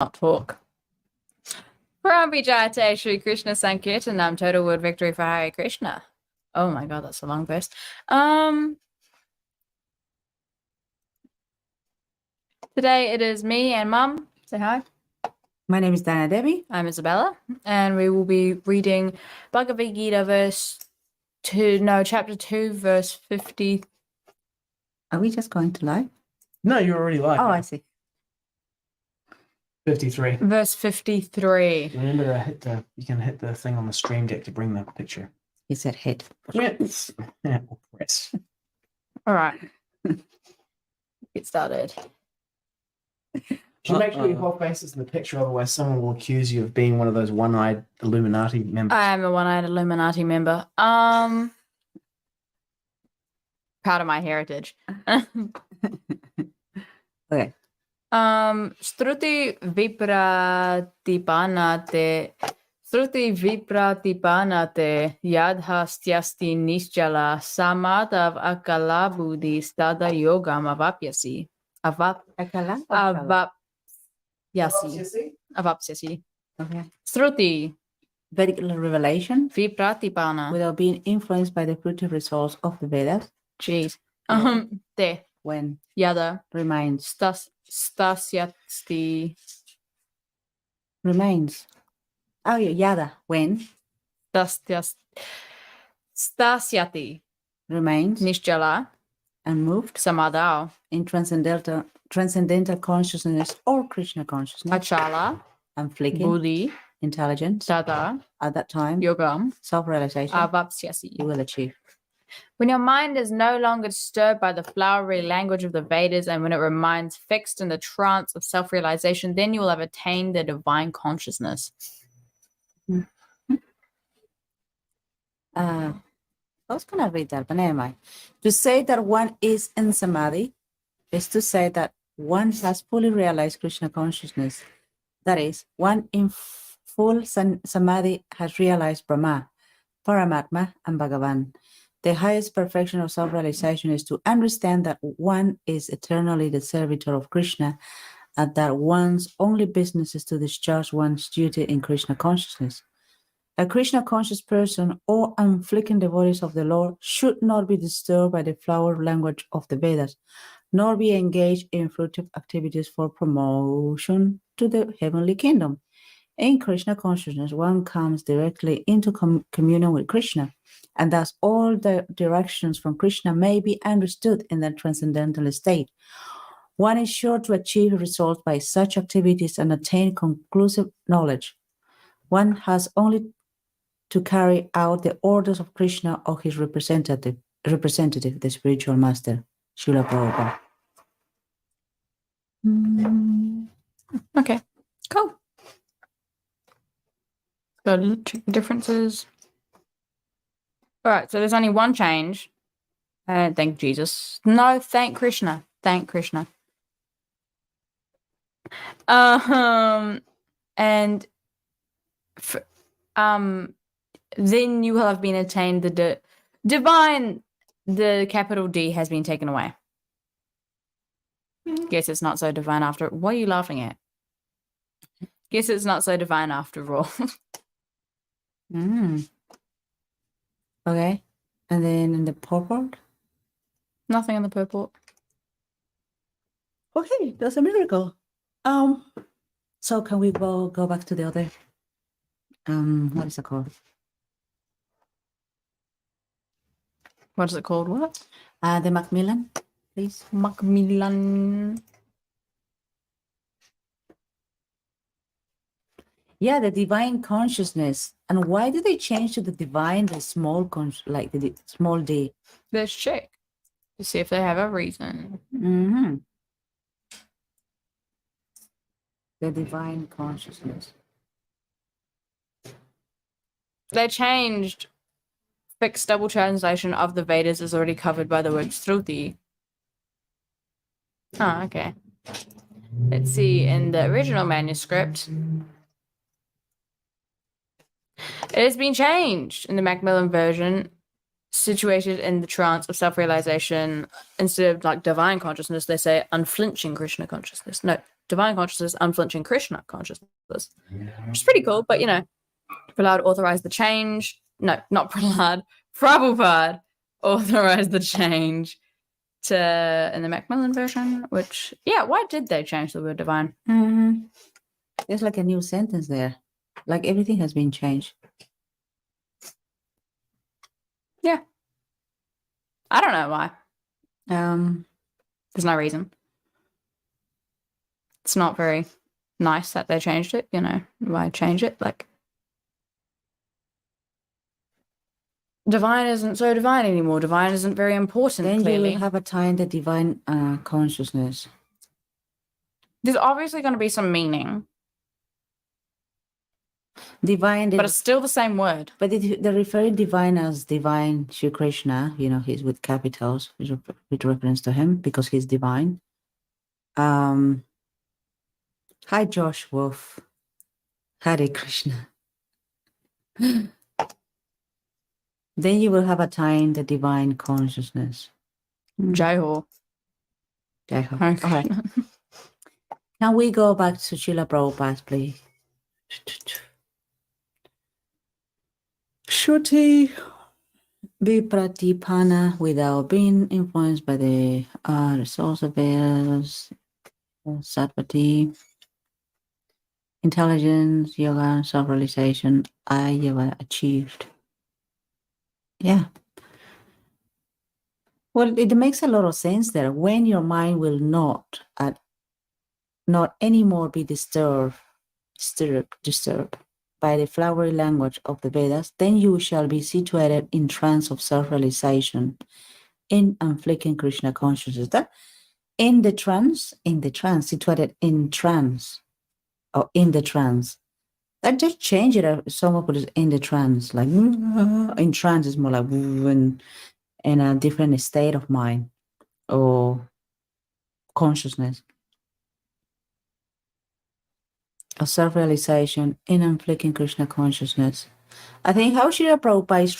not talk. Paramātmā Shri Kṛṣṇa Sankirtanam, total word victory for Hare Krishna. Oh my god, that's a long verse. Today it is me and Mum. Say hi. My name is Danna Devi. I'm Isabella, and we will be reading Bhagavad-gita chapter 2, verse 50. Are we just going to live? No, you're already live. Oh, now. I see. 53. Verse 53. Remember to hit you can hit the thing on the stream deck to bring the picture. He said hit. Yes. Or press. All right. Get started. Should make sure your whole face is in the picture, otherwise someone will accuse you of being one of those one-eyed Illuminati members. I am a one-eyed Illuminati member. Proud of my heritage. Okay. śruti-vipratipannā yadā niścalā samādhāv acalā buddhis tadā yogam avāpsyasi. Acalā? Avāpsyasi. Okay. Śruti Vedic revelation vipratipannā. without being influenced by the fruitive results of the Vedas. Jeez. When Yadā remains. sthāsyati. Remains. Oh, yeah, yada. When sthāsyati. remains. Niścalā. Unmoved. Samādhāv. In transcendental consciousness or Kṛṣṇa consciousness. Acalā. Unflinching. Buddhiḥ. Intelligence. Tadā. At that time. Yogam. Self-realization. Avāpsyasi. You will achieve. When your mind is no longer disturbed by the flowery language of the Vedas, and when it remains fixed in the trance of self-realization, then you will have attained the divine consciousness. I was going to read that, but never mind. To say that one is in samādhi is to say that one has fully realized Kṛṣṇa consciousness. That is, one in full samādhi has realized Brahman, Paramātmā and Bhagavān. The highest perfection of self-realization is to understand that one is eternally the servitor of Kṛṣṇa, and that one's only business is to discharge one's duty in Kṛṣṇa consciousness. A Kṛṣṇa conscious person or unflinching devotees of the Lord should not be disturbed by the flower language of the Vedas, nor be engaged in fruitive activities for promotion to the heavenly kingdom. In Kṛṣṇa consciousness, one comes directly into communion with Kṛṣṇa, and thus all the directions from Kṛṣṇa may be understood in the transcendental state. One is sure to achieve results by such activities and attain conclusive knowledge. One has only to carry out the orders of Kṛṣṇa or his representative, the spiritual master, Srila Prabhupada. Okay, cool. So check the differences. All right, so there's only one change. Thank Jesus. No, thank Kṛṣṇa. Thank Kṛṣṇa. Then you will have been attained the divine. The capital D has been taken away. Guess it's not so divine after. What are you laughing at? Guess it's not so divine after all. Okay, and then in the purport? Nothing in the purport. Okay, that's a miracle. So can we go back to the other? What is it called? What is it called? What? The Macmillan, please. Macmillan. Yeah, the divine consciousness. And why did they change to the divine, the small like the small d? Let's check to see if they have a reason. The divine consciousness. They changed. Fixed double translation of the Vedas is already covered by the word śruti. Oh, okay. Let's see, in the original manuscript, it has been changed in the Macmillan version, situated in the trance of self-realization. Instead of like divine consciousness, they say unflinching Kṛṣṇa consciousness. No, divine consciousness, unflinching Kṛṣṇa consciousness, which is pretty cool. But, Prahlad authorized the change. No, not Prahlad. Prabhupada authorized the change in the Macmillan version, which, why did they change the word divine? Mm-hmm. There's like a new sentence there. Like everything has been changed. Yeah. I don't know why. There's no reason. It's not very nice that they changed it, why change it? Like, divine isn't so divine anymore. Divine isn't very important, Then clearly. you will have attained the divine consciousness. There's obviously going to be some meaning. Divine, but it's still the same word. But they're referring divine as divine Shri Kṛṣṇa, he's with capitals, with reference to him, because he's divine. Hi, Josh Wolf. Hare Krishna. Then you will have attained the divine consciousness. Jai Ho. Jai Ho. Okay. Can we go back to Srila Prabhupada, please? Śruti-vipratipannā, without being influenced by the source of Vedas, sattva, intelligence, yoga, self-realization, I have achieved. Yeah. Well, it makes a lot of sense there. When your mind will not anymore be disturbed by the flowery language of the Vedas, then you shall be situated in trance of self-realization, in unflinching Kṛṣṇa consciousness. That in the trance, situated in trance, or in the trance. That just change it. Someone put it in the trance, like in trance is more like in a different state of mind or consciousness. Of self-realization in unflinching Kṛṣṇa consciousness. I think how Srila Prabhupada is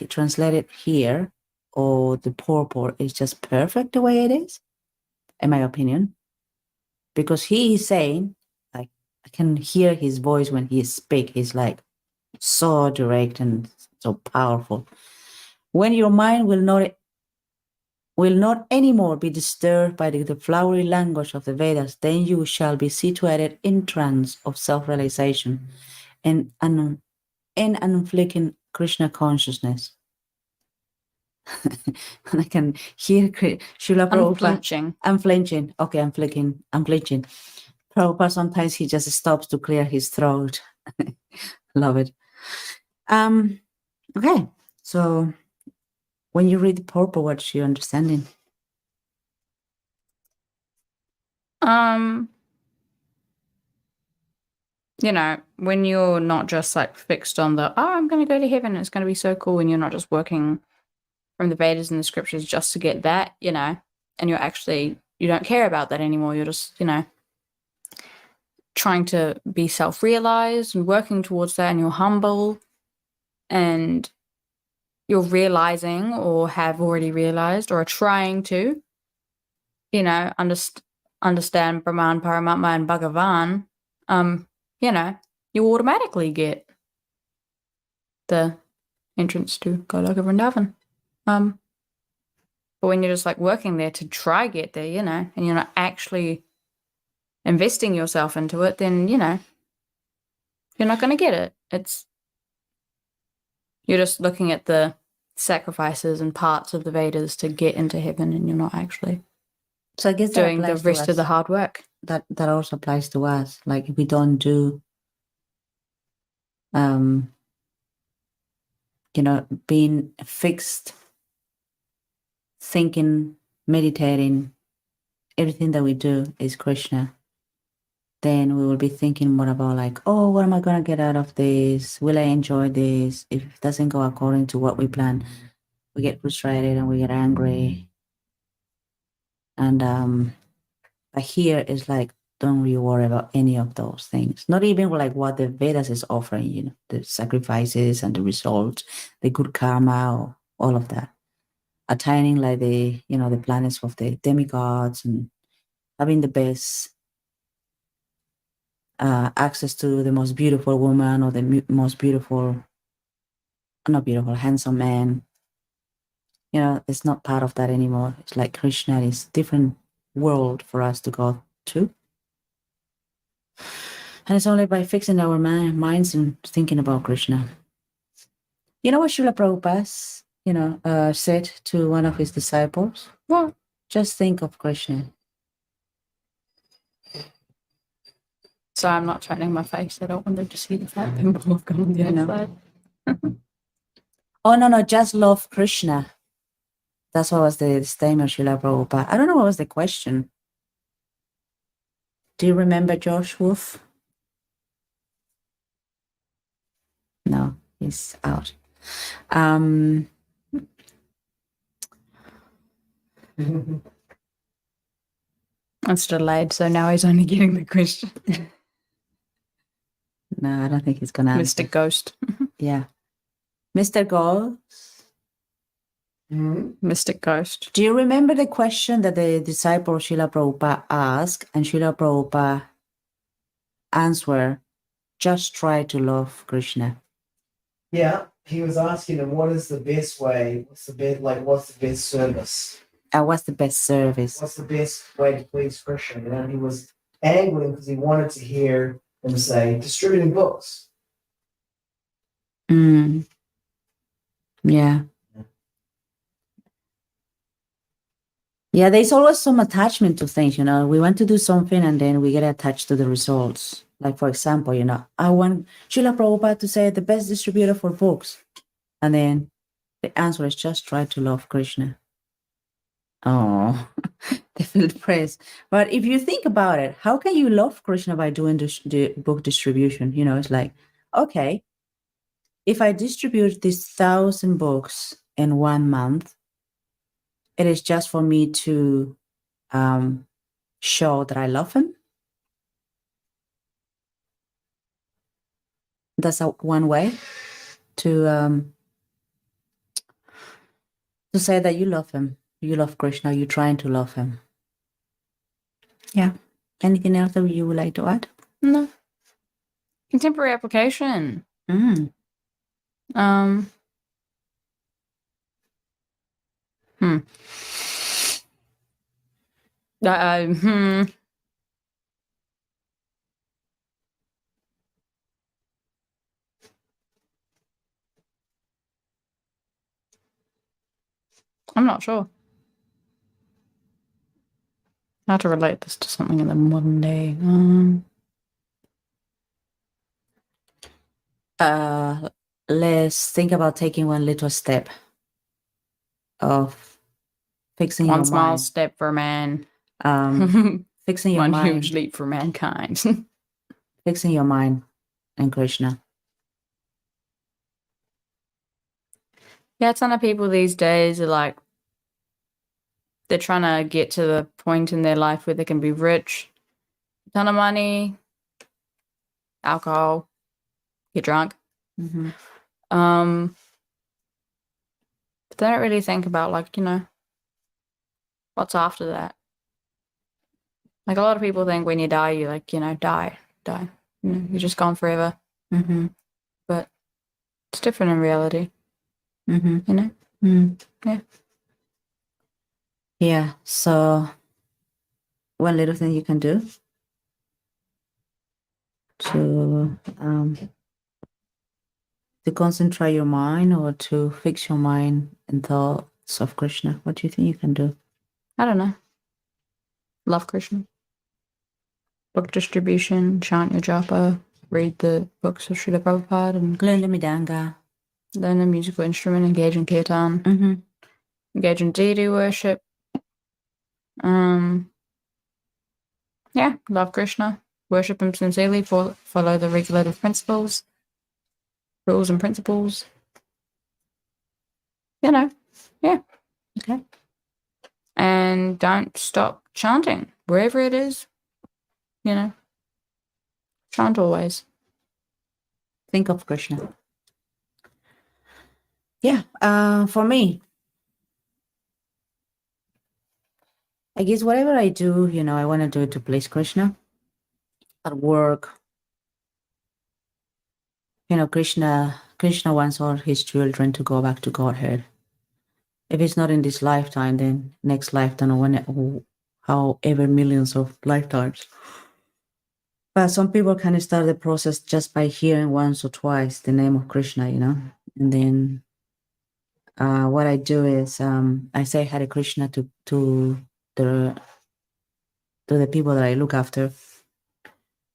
translated here, or the purport, is just perfect the way it is, in my opinion. Because he is saying, like, I can hear his voice when he speaks. He's like so direct and so powerful. When your mind will not anymore be disturbed by the flowery language of the Vedas, then you shall be situated in trance of self-realization and in unflinching Kṛṣṇa consciousness. And I can hear Srila Prabhupada. Unflinching. Unflinching. Okay, unflinching. Prabhupada, sometimes he just stops to clear his throat. Love it. Okay, so when you read the purport, what's your understanding? When you're not just like fixed on I'm going to go to heaven, it's going to be so cool, and you're not just working from the Vedas and the scriptures just to get that, and you don't care about that anymore. You're just, trying to be self-realized and working towards that, and you're humble and you're realizing or have already realized or are trying to, understand Brahman, Paramātmā and Bhagavān, you automatically get the entrance to Goloka Vrindavan. But when you're just like working there to try get there, and you're not actually investing yourself into it, then, you're not going to get it. You're just looking at the sacrifices and parts of the Vedas to get into heaven, and you're not actually doing the rest of the hard work. That also applies to us. Like if we don't do, being fixed, thinking, meditating, everything that we do is Kṛṣṇa, then we will be thinking more about like, oh, what am I going to get out of this? Will I enjoy this? If it doesn't go according to what we plan, we get frustrated and we get angry. And but here is like, don't really worry about any of those things. Not even like what the Vedas is offering, the sacrifices and the results, the good karma, or all of that. Attaining like the planets of the demigods and having the best access to the most beautiful woman or the most beautiful, not beautiful, handsome man. You know, it's not part of that anymore. It's like Kṛṣṇa is different world for us to go to. And it's only by fixing our minds and thinking about Kṛṣṇa. You know what Srila Prabhupada, said to one of his disciples? What? Just think of Kṛṣṇa. So I'm not turning my face. I don't want them to see the fat pimple I've got on the outside. Oh, no, just love Kṛṣṇa. That's what was the statement of Srila Prabhupada. I don't know what was the question. Do you remember Josh Wolf? No, he's out. It's delayed, so now he's only getting the question. No, I don't think he's going to answer. Mr. Ghost. Yeah. Mr. Ghost. Mystic Ghost. Do you remember the question that the disciple Srila Prabhupada asked and Srila Prabhupada answered, just try to love Kṛṣṇa? Yeah, he was asking him, what is the best way? What's the best service? What's the best service? What's the best way to please Kṛṣṇa? And he was angling because he wanted to hear him say, distributing books. Yeah. Yeah, there's always some attachment to things, We want to do something and then we get attached to the results. Like, for example, I want Srila Prabhupada to say the best distributor for books. And then the answer is just try to love Kṛṣṇa. Oh, they feel depressed. But if you think about it, how can you love Kṛṣṇa by doing the book distribution? It's like, okay, if I distribute these 1,000 books in 1 month, it is just for me to show that I love him. That's one way to say that you love him. You love Kṛṣṇa. You're trying to love him. Yeah. Anything else that you would like to add? No. Contemporary application. I'm not sure how to relate this to something in the modern day. Let's think about taking one little step of fixing your One small mind. step for man. Fixing your One mind. huge leap for mankind. Fixing your mind and Kṛṣṇa. Yeah, a ton of people these days are like, they're trying to get to the point in their life where they can be rich, a ton of money, alcohol, get drunk. But they don't really think about, like, what's after that. Like, a lot of people think when you die, you like, die. You're just gone forever. But it's different in reality. Yeah. Yeah. So one little thing you can do to concentrate your mind or to fix your mind and thoughts of Kṛṣṇa. What do you think you can do? I don't know. Love Kṛṣṇa. Book distribution, chant your japa, read the books of Srila Prabhupada, and Learn the midanga. Learn a musical instrument, engage in kirtan, engage in deity worship. Yeah, love Kṛṣṇa, worship him sincerely, follow the regulative principles, rules and principles. Yeah. Okay. And don't stop chanting, wherever it is. Chant always. Think of Kṛṣṇa. Yeah, for me, I guess whatever I do, I want to do it to please Kṛṣṇa. At work, Krishna wants all his children to go back to Godhead. If it's not in this lifetime, then next lifetime or however millions of lifetimes. But some people can start the process just by hearing once or twice the name of Krishna, and then what I do is I say Hare Krishna to the people that I look after,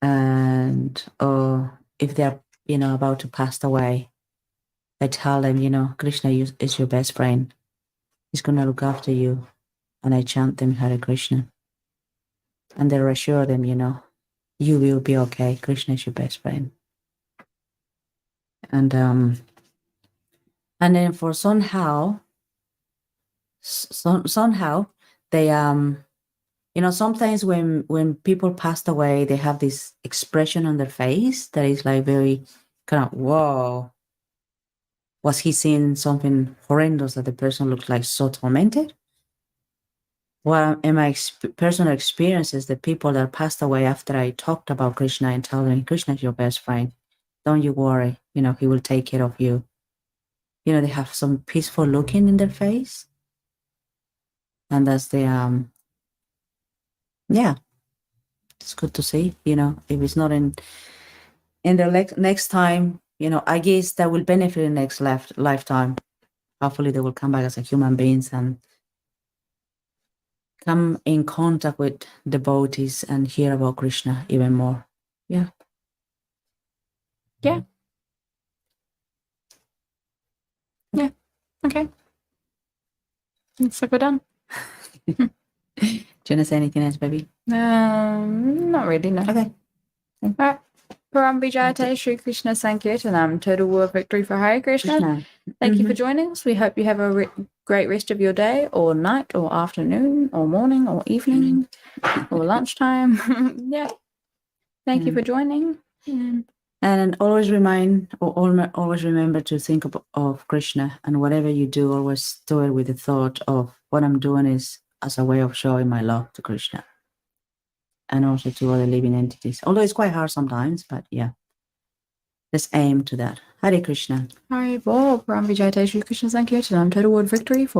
and if they're about to pass away, I tell them, Krishna is your best friend. He's gonna look after you, and I chant them Hare Krishna, and they reassure them, you will be okay. Krishna is your best friend, and then for somehow they sometimes when people passed away, they have this expression on their face that is like very kind of, whoa, was he seeing something horrendous that the person looks like so tormented? Well, in my personal experiences, the people that passed away after I talked about Krishna and told them, Krishna is your best friend, don't you worry, he will take care of you. They have some peaceful looking in their face. And that's the, it's good to see, if it's not in the next time, I guess that will benefit in next lifetime. Hopefully they will come back as a human beings and come in contact with devotees and hear about Krishna even more. Yeah. Yeah. Yeah. Okay. Looks like we're done. Do you want to say anything else, baby? Not really, no. Okay. All right. Paramātmā Shri Kṛṣṇa Sankirtanam, total world victory for Hare Krishna. Thank you for joining us. We hope you have a great rest of your day, or night, or afternoon, or morning, or evening, or lunchtime. Yeah. Thank you for joining. And always remember to think of Krishna, and whatever you do, always do it with the thought of what I'm doing is as a way of showing my love to Krishna and also to other living entities. Although it's quite hard sometimes, but yeah, let's aim to that. Hare Krishna. Hare Bol, Paramātmā Shri Kṛṣṇa Sankirtanam, total world victory for